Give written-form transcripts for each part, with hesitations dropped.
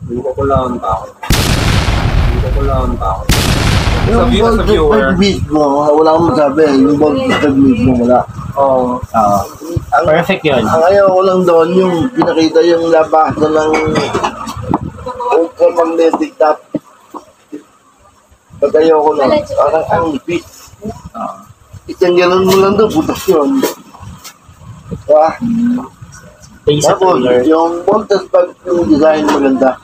Hindi ko lang ang tao. Hindi ko lang ang tao. Yung voltage mismo, wala akong masabi. Yung voltage mismo, wala. Oo. Perfect yun. Ang ayaw ko lang doon, yung pinakita yung labasan ng ultramagnetic tap. Pag ayaw ko lang, parang ang beat. Isang gano'n mo lang doon, butas yun. Diba? Basic Tapos, cooler. yung voltage pag yung design maganda.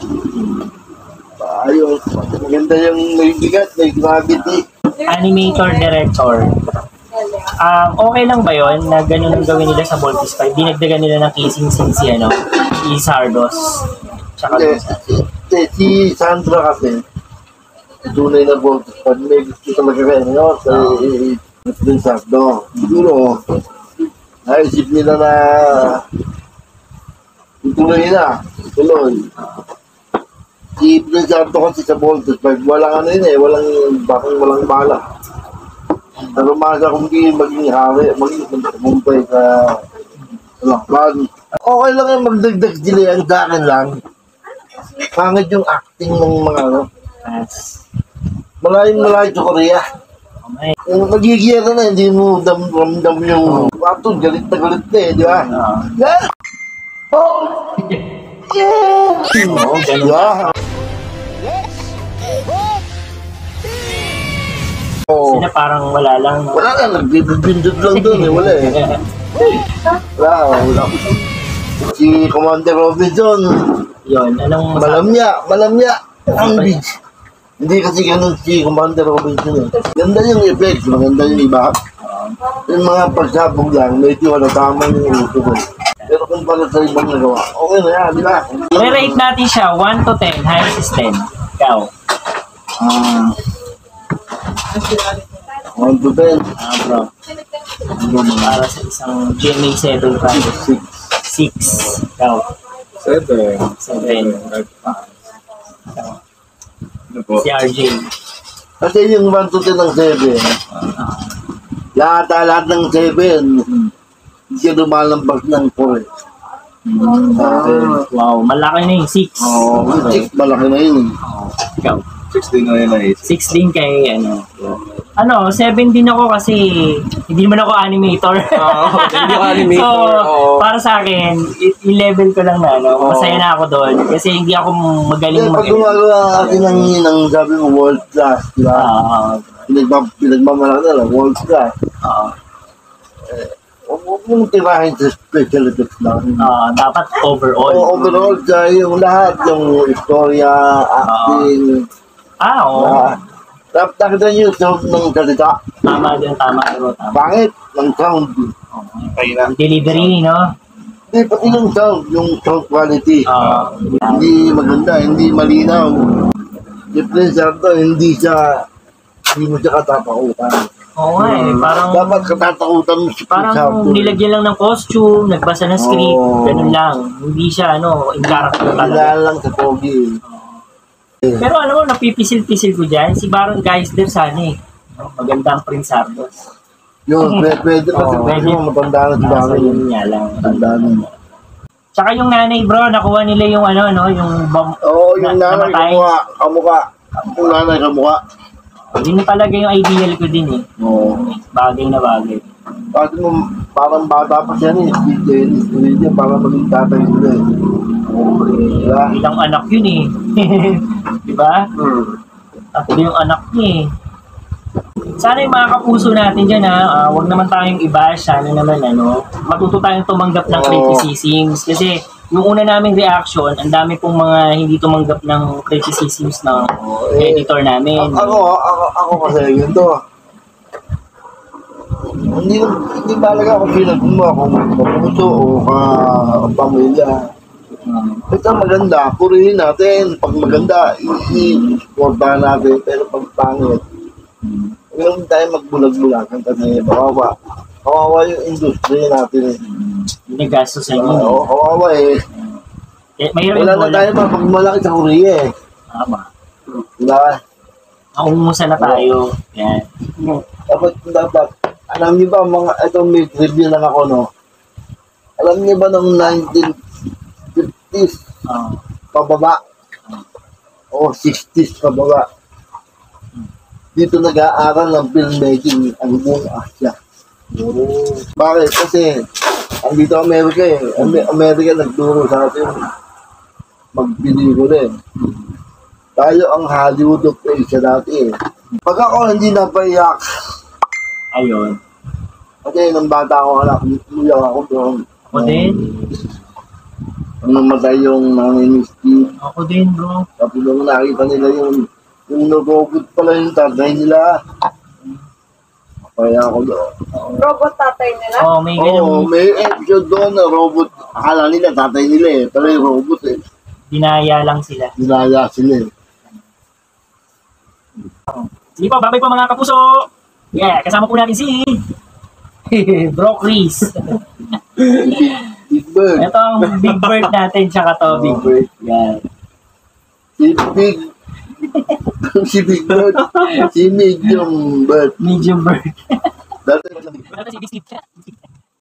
Ayos, maganda yung may bigat, may gravity. Animator director. Okay lang ba yon na ganun ang gawin nila sa Voltis 5? Dinagdagan nila ng casing since si Sardos. Tsaka Si Sandra kasi, tunay na voltage pag may gusto talaga kayo ngayon sa Sardo. Siguro, naisip nila na tuloy na, tuloy. Si Sardo kasi sa voltage pag walang walang bala. Pero masa kung di maging hari, maging mumpay sa lakban. Okay lang yung magdagdag sila ang sa akin lang. Pangit yung acting ng mga malayo sa Korea. Yung magigiyera na, hindi mo ramdam yung ato, galit na di ba? Yeah! Oh! Yeah! Oo, ganun. Yeah! Sila parang wala lang. Wala lang, nagbibindot lang doon wala Wala. Si Commander Robinson, Yun, anong malam niya, ang beach. Hindi kasi ganun si Commander Robinson Ganda yung effects, maganda yung iba. Yung mga pagsabog lang, medyo tama yung uso ko. Pero kung para sa ibang nagawa, okay na yan, di ba? I-rate natin siya, 1 to 10, highest is 10. Ikaw. 1 to 10. Bro. Para sa isang GMA 7 project. 6. Ikaw. 7. 7. Si RJ. Kasi yung 1 to 10 ng 7, lahat ng 7, hindi siya lumalambas ng 4. Wow, malaki na yung 6. Oo, 6, malaki na yun. Ikaw. 6 din na yun na 6 din kay 7 din ako kasi hindi naman ako animator. Hindi ako animator. So, para sa akin, i-level ko lang na, masaya na ako doon. Kasi hindi ako magaling Pag gumagawa kasi ng sabi mo, world class, di ba? Pinagmamalaki na lang, world class. Huwag mong tirahin sa special effects lang. Dapat overall. Overall, yung lahat, yung istorya, acting. Oo. Dapat nakita niyo yung sound ng salita. Tama din, tama. Pangit ng sound. Yung delivery, no? Hindi, pati yung sound quality. Hindi maganda, hindi malinaw. Difference Sardo, hindi mo siya katatakutan. Oo nga parang dapat katatakutan mo si parang nilagyan lang ng costume, nagbasa ng script, ganun lang. Hindi siya, in character talaga. Lang sa pogi. Pero alam mo, napipisil-pisil ko dyan, si Baron Guys din sana magandang Prince Sardos. Yun, pwede kasi pwede. Matanda na si Baron. Yun nga lang. Matanda na. Tsaka yung nanay bro, nakuha nila yung yung bomb. Yung nanay kamukha. Yung nanay kamukha. Yun talaga yung ideal ko din Bagay na bagay. Kasi parang bata pa siya si Dennis William, parang maging tatay nila Diba? Ilang anak yun Diba? Tatlo yung anak niya Sana yung mga kapuso natin dyan huwag naman tayong i-bash. Sana naman matuto tayong tumanggap ng criticisms. Kasi yung una naming reaction, ang dami pong mga hindi tumanggap ng criticisms ng editor namin. Ako kasi ganito. Hindi talaga ako pinagmumukha kung kapuso o pamilya. Ito maganda, purihin natin. Pag maganda, i-supportahan natin. Pero pag pangit, huwag tayo magbulag-bulagan kasi kawawa yung industry natin Nagasto sa inyo. Kawawa wala na tayo pag malaki sa Korea Tama. Diba? Naungmusa na tayo. Yan. Dapat, alam niyo ba itong may review lang ako alam niyo ba noong 1950s pababa o 60s pa baba. Dito nag-aaral ng filmmaking ang buong Asia. Bakit? Kasi ang dito Amerika eh. Amerika nagturo sa atin magbiligol eh. Tayo ang Hollywood of Asia dati eh. Pag ako hindi napaiyak, Ayun. kasi nang bata ako anak, umiyak ako pero Ako din. nung namatay yung nanay ni Steve. Ako din, bro. Tapos nung nakita nila yung robot pala yung tatay nila. Kaya ako doon. Robot tatay nila. Oh, may Oo, ganun. may episode doon na robot. Akala nila tatay nila eh. Pero yung robot eh. Dinaya lang sila. Dinaya sila eh. Sige po, babay po mga kapuso. Yeah, kasama po natin si Bro Chris. Big Bird. Ito ang Big Bird natin, tsaka to Big Bird. Yan. Si Big... si Big Bird. Si Medium Bird. Medium Bird. Dati Ito si Biscuit.